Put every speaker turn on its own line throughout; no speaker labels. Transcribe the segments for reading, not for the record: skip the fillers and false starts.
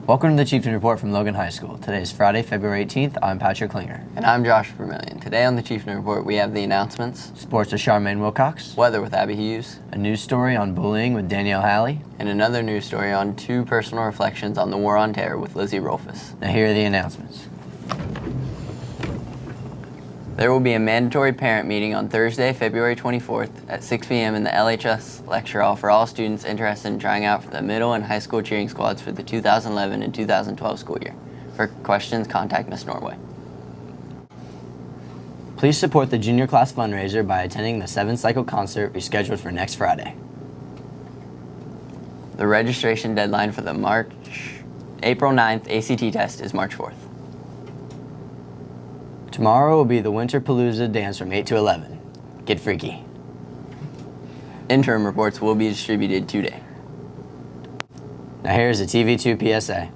Welcome to the Chieftain Report from Logan High School. Today is Friday, February 18th. I'm Patrick Klinger.
And I'm Josh Vermillion. Today on the Chieftain Report, we have the announcements,
Sports with Charmaine Wilcox,
weather with Abby Hughes,
a news story on bullying with Danielle Halley,
and another news story on 2 personal reflections on the War on Terror with Lizzie Rolfus.
Now here are the announcements.
There will be a mandatory parent meeting on Thursday, February 24th at 6 p.m. in the LHS lecture hall for all students interested in trying out for the middle and high school cheering squads for the 2011 and 2012 school year. For questions, contact Ms. Norway.
Please support the junior class fundraiser by attending the 7th Cycle concert rescheduled for next Friday.
The registration deadline for the April 9th ACT test is March 4th.
Tomorrow will be the Winter Palooza dance from 8 to 11. Get freaky.
Interim reports will be distributed today.
Now here's a TV2 PSA.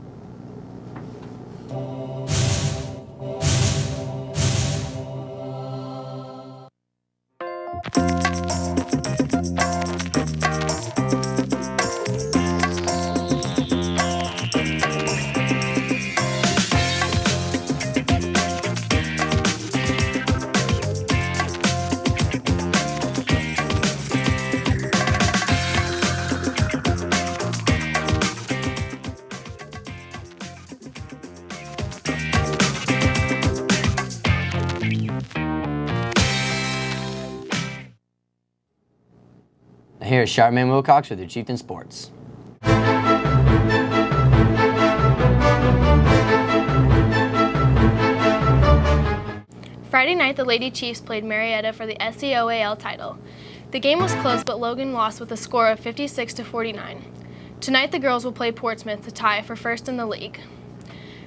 Now here is Charmaine Wilcox with your Chieftain Sports.
Friday night, the Lady Chiefs played Marietta for the SCOAL title. The game was close, but Logan lost with a score of 56-49. Tonight, the girls will play Portsmouth to tie for first in the league.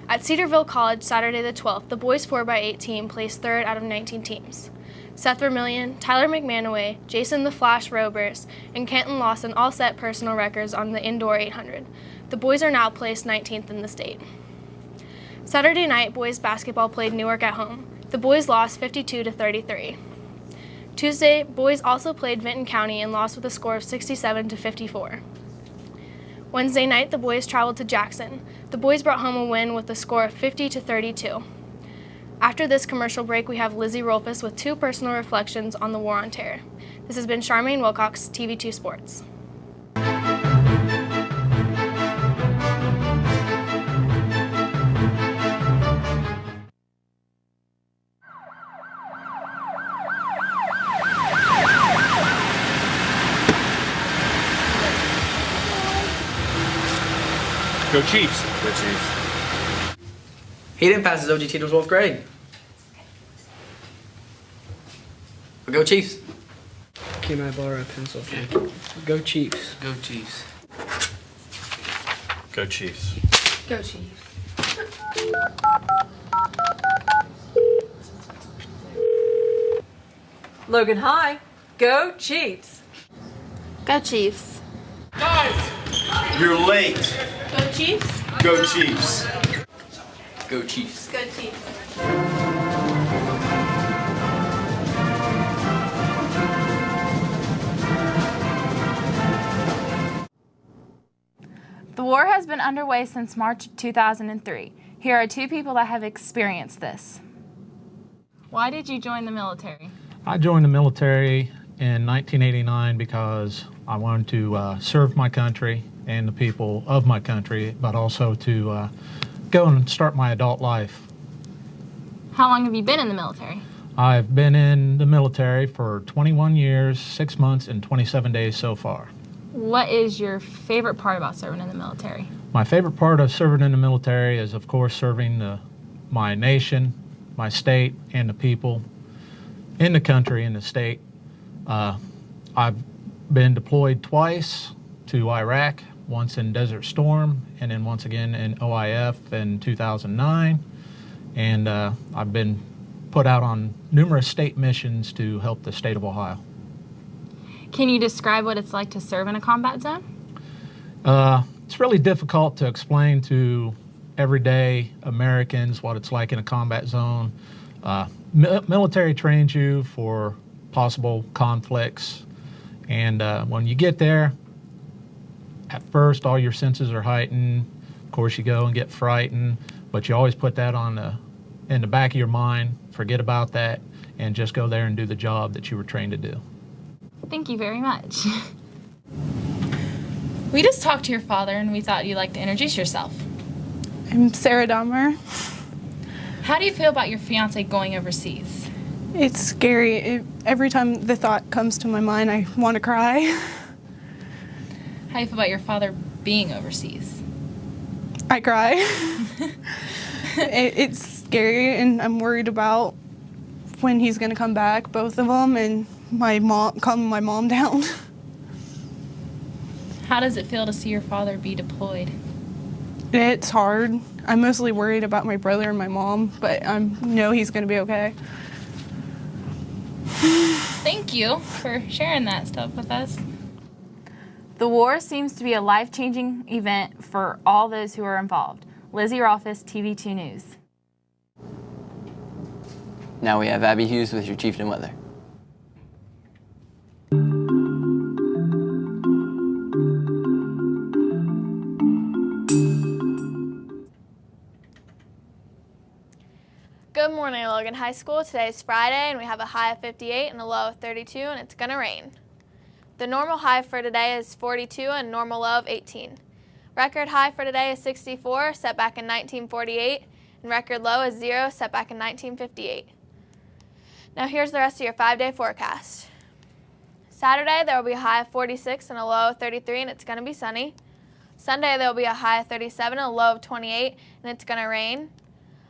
At Cedarville College, Saturday the 12th, the boys 4x8 team placed third out of 19 teams. Seth Vermillion, Tyler McManaway, Jason the Flash Robers, and Kenton Lawson all set personal records on the indoor 800. The boys are now placed 19th in the state. Saturday night, boys basketball played Newark at home. The boys lost 52-33. Tuesday, boys also played Vinton County and lost with a score of 67-54. Wednesday night, the boys traveled to Jackson. The boys brought home a win with a score of 50-32. After this commercial break, we have Lizzie Rolfus with 2 personal reflections on the War on Terror. This has been Charmaine Wilcox, TV2 Sports.
Go Chiefs.
Go Chiefs. He didn't pass his OGT to 12th grade. But go Chiefs.
Can I borrow a pencil? Go Chiefs.
Go Chiefs.
Go Chiefs.
Go Chiefs.
Logan High, go Chiefs.
Go Chiefs.
Guys, you're late.
Go Chiefs.
Go Chiefs.
Go Chiefs.
Go Chiefs.
The war has been underway since March 2003. Here are 2 people that have experienced this. Why did you join the military?
I joined the military in 1989 because I wanted to serve my country and the people of my country, but also to go and start my adult life.
How long have you been in the military?
I've been in the military for 21 years, 6 months, and 27 days so far.
What is your favorite part about serving in the military?
My favorite part of serving in the military is, of course, serving my nation, my state, and the people in the country and the state. I've been deployed twice to Iraq, once in Desert Storm, and then once again in OIF in 2009. And I've been put out on numerous state missions to help the state of Ohio.
Can you describe what it's like to serve in a combat zone?
It's really difficult to explain to everyday Americans what it's like in a combat zone. Military trains you for possible conflicts, and when you get there, at first all your senses are heightened. Of course, you go and get frightened, but you always put that in the back of your mind, forget about that, and just go there and do the job that you were trained to do.
Thank you very much. We just talked to your father and we thought you'd like to introduce yourself.
I'm Sarah Dahmer.
How do you feel about your fiance going overseas?
It's scary. Every time the thought comes to my mind, I want to cry.
How do you feel about your father being overseas?
I cry. It's scary, and I'm worried about when he's going to come back, both of them, and calm my mom down.
How does it feel to see your father be deployed?
It's hard. I'm mostly worried about my brother and my mom, but I know he's going to be okay.
Thank you for sharing that stuff with us. The war seems to be a life-changing event for all those who are involved. Lizzie Rolfes, TV2 News.
Now we have Abby Hughes with your Chieftain weather.
Good morning, Logan High School. Today is Friday, and we have a high of 58 and a low of 32, and it's going to rain. The normal high for today is 42 and normal low of 18. Record high for today is 64, set back in 1948, and record low is 0, set back in 1958. Now here's the rest of your 5-day forecast. Saturday, there will be a high of 46 and a low of 33, and it's going to be sunny. Sunday, there will be a high of 37 and a low of 28, and it's going to rain.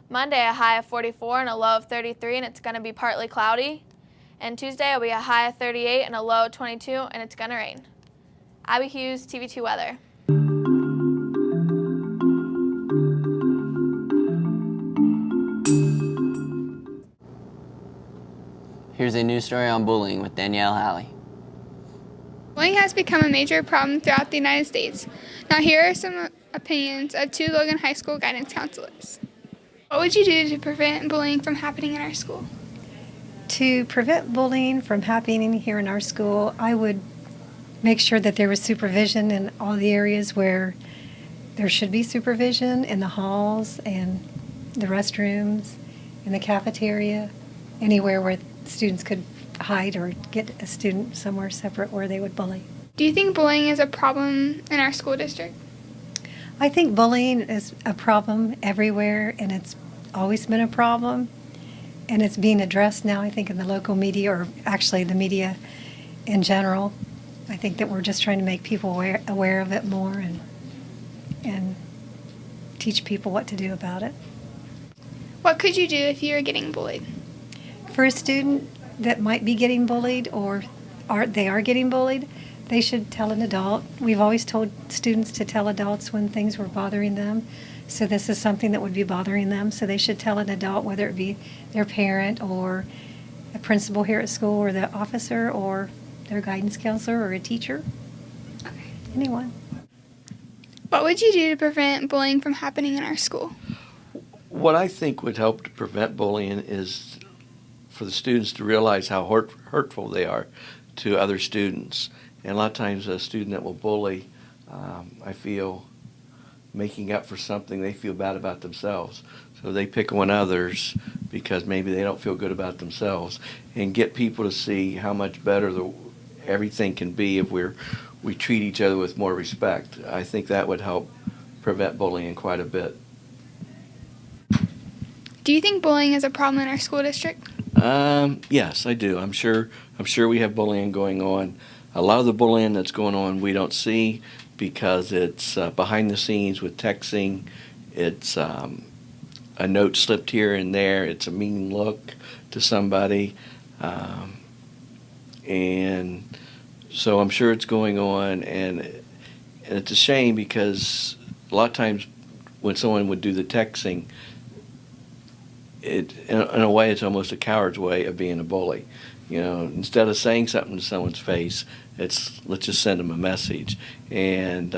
Monday, a high of 44 and a low of 33, and it's going to be partly cloudy. And Tuesday will be a high of 38 and a low of 22, and it's going to rain. Abby Hughes, TV2 Weather.
Here's a news story on bullying with Danielle Halley.
Bullying has become a major problem throughout the United States. Now here are some opinions of 2 Logan High School guidance counselors. What would you do to prevent bullying from happening in our school?
To prevent bullying from happening here in our school, I would make sure that there was supervision in all the areas where there should be supervision, in the halls and the restrooms, in the cafeteria, anywhere where students could hide or get a student somewhere separate where they would bully.
Do you think bullying is a problem in our school district?
I think bullying is a problem everywhere, and it's always been a problem, and it's being addressed now, I think, in the local media, or actually the media in general. I think that we're just trying to make people aware of it more and teach people what to do about it.
What could you do if you were getting bullied?
For a student that might be getting bullied or they are getting bullied, they should tell an adult. We've always told students to tell adults when things were bothering them. So this is something that would be bothering them. So they should tell an adult, whether it be their parent or a principal here at school or the officer or their guidance counselor or a teacher.
Okay.
Anyone.
What would you do to prevent bullying from happening in our school?
What I think would help to prevent bullying is for the students to realize how hurtful they are to other students. And a lot of times a student that will bully, I feel, making up for something they feel bad about themselves. So they pick on others because maybe they don't feel good about themselves, and get people to see how much better everything can be if we treat each other with more respect. I think that would help prevent bullying quite a bit.
Do you think bullying is a problem in our school district?
Yes, I do. I'm sure we have bullying going on. A lot of the bullying that's going on we don't see because it's behind the scenes with texting. It's a note slipped here and there. It's a mean look to somebody. And so I'm sure it's going on, and it's a shame because a lot of times when someone would do the texting, in a way it's almost a coward's way of being a bully. You know, instead of saying something to someone's face, let's just send them a message, and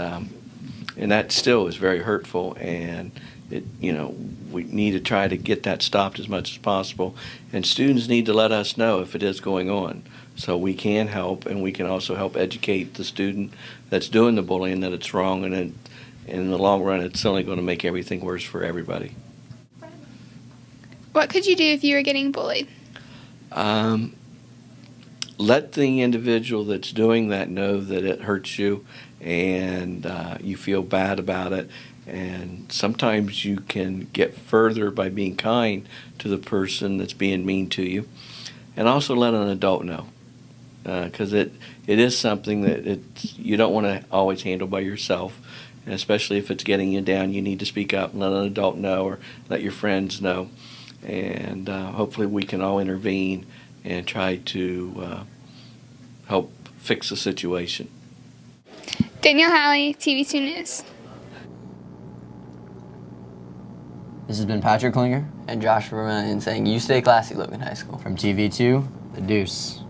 that still is very hurtful. And we need to try to get that stopped as much as possible. And students need to let us know if it is going on, so we can help, and we can also help educate the student that's doing the bullying that it's wrong, and in the long run, it's only going to make everything worse for everybody.
What could you do if you were getting bullied?
Let the individual that's doing that know that it hurts you and you feel bad about it. And sometimes you can get further by being kind to the person that's being mean to you. And also let an adult know, because it is something that you don't want to always handle by yourself. And especially if it's getting you down, you need to speak up and let an adult know or let your friends know. And hopefully we can all intervene and try to help fix the situation.
Danielle Halley, TV2 News.
This has been Patrick Klinger
And Josh Vermillion saying, "You stay classy, Logan High School."
from TV2, The Deuce.